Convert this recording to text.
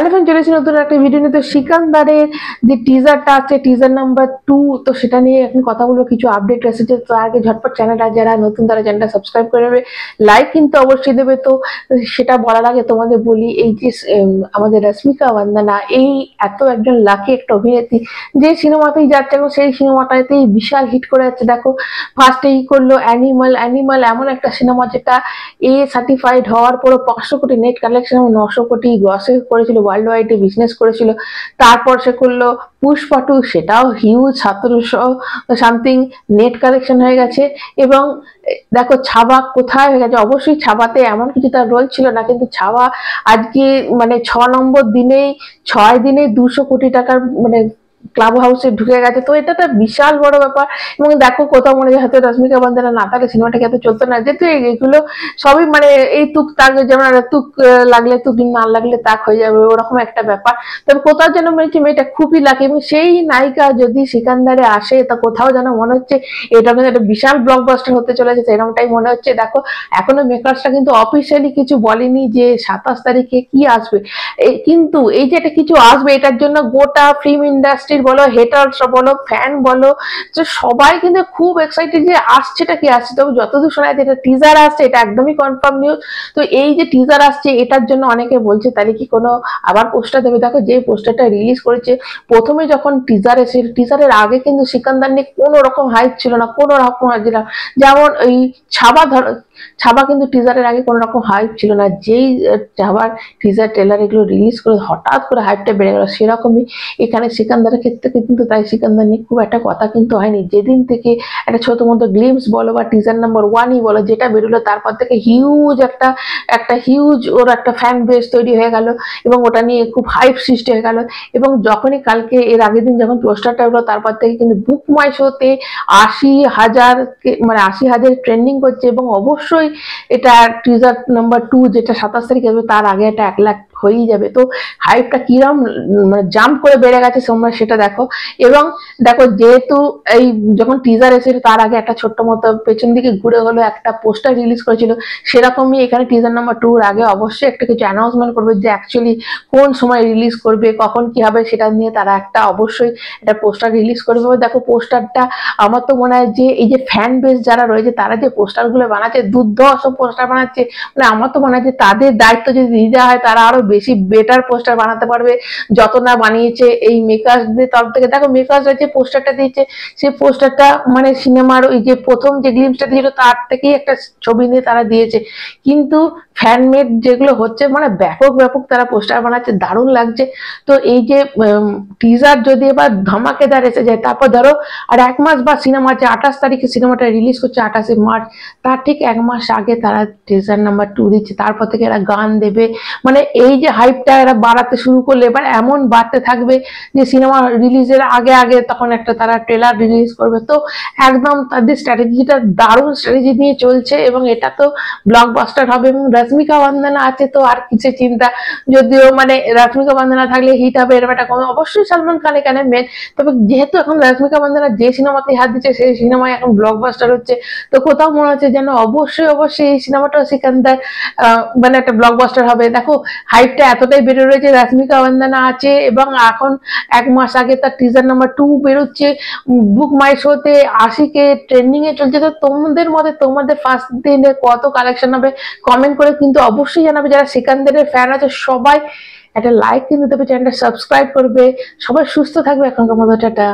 Hello friend, চলেছি নতুন একটা ভিডিও নিয়ে। তো সিকান্দারের যে টিজারটা আছে, টিজার নাম্বার 2, তো সেটা নিয়ে এখন কথা বলবো। কিছু আপডেট এসেছে। তো আগে ঝটপট চ্যানেলটা যারা নতুন তারা চ্যানেলটা সাবস্ক্রাইব করে নেবে, লাইক কিন্তু অবশ্যই দেবে। তো সেটা বলার আগে তোমাদের বলি, এই যে আমাদের রশ্মিকা মান্দানা এই এত একজন লাকি একটা অভিনেত্রী, যে সিনেমাতেই যাচ্ছে এবং সেই সিনেমাটাতেই বিশাল হিট করে যাচ্ছে। দেখো ফার্স্টেই করলো অ্যানিমাল। অ্যানিমাল এমন একটা সিনেমা যেটা সার্টিফাইড হওয়ার পরও 500 কোটি নেট কালেকশন এবং 900 কোটি গ্রসে করেছিল, ওয়ার্ল্ড ওয়াইডে বিজনেস করেছিল। তারপর সে করলো পুষ্পা 2, সেটাও হিউজ 1700 সামথিং নেট কালেকশন হয়ে গেছে। এবং দেখো ছাবা কোথায় হয়ে গেছে। অবশ্যই ছাবাতে এমন কিছু তার রোল ছিল না, কিন্তু ছাবা আজকে মানে 6 নম্বর দিনেই 6 দিনে 200 কোটি টাকার মানে ক্লাব হাউসে ঢুকে গেছে। তো এটা একটা বিশাল বড় ব্যাপার। এবং দেখো কোথাও মনে হয় হয়তো রশ্মিকা মান্দানা না থাকলে সিনেমাটাকে এত চলতো না, যেহেতু এগুলো সবই মানে এই তুক তাক, যেমন তুক লাগলে তুক, না লাগলে তাক হয়ে যাবে, ওরকম একটা ব্যাপার। তবে কোথাও যেন মনে হচ্ছে মেয়েটা খুবই লাকি। এবং সেই নায়িকা যদি সিকান্দারে আসে, তা কোথাও যেন মনে হচ্ছে এটা কিন্তু একটা বিশাল ব্লকবাস্টার হতে চলেছে, এরকমটাই মনে হচ্ছে। দেখো এখনো মেকার্সটা কিন্তু অফিসিয়ালি কিছু বলেনি যে 27 তারিখে কি আসবে, কিন্তু এই যে এটা কিছু আসবে, এটার জন্য গোটা ফিল্ম ইন্ডাস্ট্রির বলো, হেটার্স বলো, ফ্যান বলো, যে সবাই কিন্তু খুব এক্সাইটেড যে আসছেটা কি আসছে। তবে যতদূর শোনা যায় এটা টিজার আসছে, এটা একদমই কনফার্ম নিউজ। তো এই যে টিজার আসছে, এটার জন্য অনেকে বলছে তাহলে কি কোনো আবার পোস্টার দেবে। দেখো যে পোস্টারটা রিলিজ করেছে, প্রথমে যখন টিজার এসে, টিজারের আগে কিন্তু সিকান্দার নিয়ে কোনো রকম হাইপ ছিল না, কোনো রকম হাইপ ছিল না। যেমন এই ছাবা কিন্তু টিজারের আগে কোনো রকম হাইপ ছিল না। যেই ছাবার টিজার ট্রেলার এগুলো রিলিজ করে হঠাৎ করে হাইপটা বেড়ে গেল, সেরকমই এখানে সিকান্দারের ক্ষেত্রে কিন্তু তাই সিকান্দার নিয়ে খুব একটা কথা কিন্তু হয়নি। যেদিন থেকে একটা ছোট মতো গ্লিমস বলো বা টিজার নাম্বার 1ই বলো যেটা বেরোলো, তারপর থেকে হিউজ একটা হিউজ ওর একটা ফ্যান বেস তৈরি হয়ে গেল এবং ওটা নিয়ে খুব হাইপ সৃষ্টি হয়ে গেল। এবং যখনই কালকে এর আগের দিন যখন পোস্টারটা হলো, তারপর থেকে কিন্তু বুক মাই শোতে 80,000 মানে 80,000 ট্রেন্ডিং করছে। এবং অবশ্যই এটা টিজার নাম্বার 2 যেটা 27 তারিখে আসবে, তার আগে এটা 1 লাখ হয়েই যাবে। তো হাইপটা কিরম মানে জাম্প করে বেড়ে গেছে তোমরা সেটা দেখো। এবং দেখো যেহেতু এই যখন টিজার এসেছিল তার আগে একটা ছোট্ট মতো পেছন দিকে ঘুরে হলো একটা পোস্টার রিলিজ করেছিল, সেরকমই এখানে টিজার নাম্বার 2 এর আগে অবশ্যই একটা কিছু অ্যানাউন্সমেন্ট করবে যে অ্যাকচুয়ালি কোন সময় রিলিজ করবে, কখন কি হবে, সেটা নিয়ে তারা একটা অবশ্যই একটা পোস্টার রিলিজ করবে। দেখো পোস্টারটা আমার তো মনে হয় যে এই যে ফ্যান বেস যারা রয়েছে তারা যে পোস্টারগুলো বানাচ্ছে, দুর্ধর্ষ পোস্টার বানাচ্ছে, মানে আমার তো মনে হয় যে তাদের দায়িত্ব যদি দিয়ে দেওয়া হয় তারা আরো বেশি বেটার পোস্টার বানাতে পারবে যত না বানিয়েছে এই মেকার্সদের তরফ থেকে। দেখো মেকার্সরা যে পোস্টারটা দিয়েছে, সেই পোস্টারটা মানে সিনেমার ওই যে প্রথম যে গ্লিমসটা দিয়েছিল তার থেকেই একটা ছবি নিয়ে তারা দিয়েছে, কিন্তু ফ্যানমেড যেগুলো হচ্ছে মানে ব্যাপক ব্যাপক তারা পোস্টার বানাচ্ছে, দারুণ লাগছে। তো এই যে টিজার যদি এবার ধামাকেদার এসে যায়, তারপর ধরো আর 1 মাস বা সিনেমা আছে 28 তারিখে সিনেমাটা রিলিজ করছে 28শে মার্চ, তার ঠিক 1 মাস আগে তারা টিজার নাম্বার 2 দিচ্ছে, তারপর থেকে এরা গান দেবে। মানে এই যে হাইপটা এরা বাড়াতে শুরু করলে, এবার এমন বাড়তে থাকবে যে সিনেমা রিলিজের আগে আগে তখন একটা তারা ট্রেলার রিলিজ করবে। তো একদম তাদের স্ট্র্যাটেজিটা দারুণ স্ট্র্যাটেজি নিয়ে চলছে এবং এটা তো ব্লকবাস্টার হবে। এবং রশ্মিকা মান্দানা আছে তো আর কিছু চিন্তা, যদিও মানে রশ্মিকা মান্দানা থাকলে হিট হবে এরকম একটা কমে, অবশ্যই সালমান খান এখানে মেন। তবে যেহেতু এখন রশ্মিকা মান্দানা যে সিনেমাতে হাত দিচ্ছে সেই সিনেমায় এখন ব্লকবাস্টার হচ্ছে, তো কোথাও মনে হচ্ছে যেন অবশ্যই অবশ্যই এই সিনেমাটা সিকান্দার মানে একটা ব্লকবাস্টার হবে। দেখো হাইপটা এতটাই বেড়ে রয়েছে, রশ্মিকা মান্দানা আছে এবং এখন 1 মাস আগে তার টিজার নাম্বার 2 বেরোচ্ছে, বুক মাই শোতে 80K ট্রেন্ডিং এ চলছে। তো তোমাদের মতে তোমাদের ফার্স্ট দিনে কত কালেকশন হবে কমেন্ট করে কিন্তু অবশ্যই জানাবে। যারা সিকান্দারের ফ্যান আছে সবাই একটা লাইক কিন্তু দেবে, চ্যানেলটা সাবস্ক্রাইব করবে। সবাই সুস্থ থাকবে, এখনকার মতো টাটা।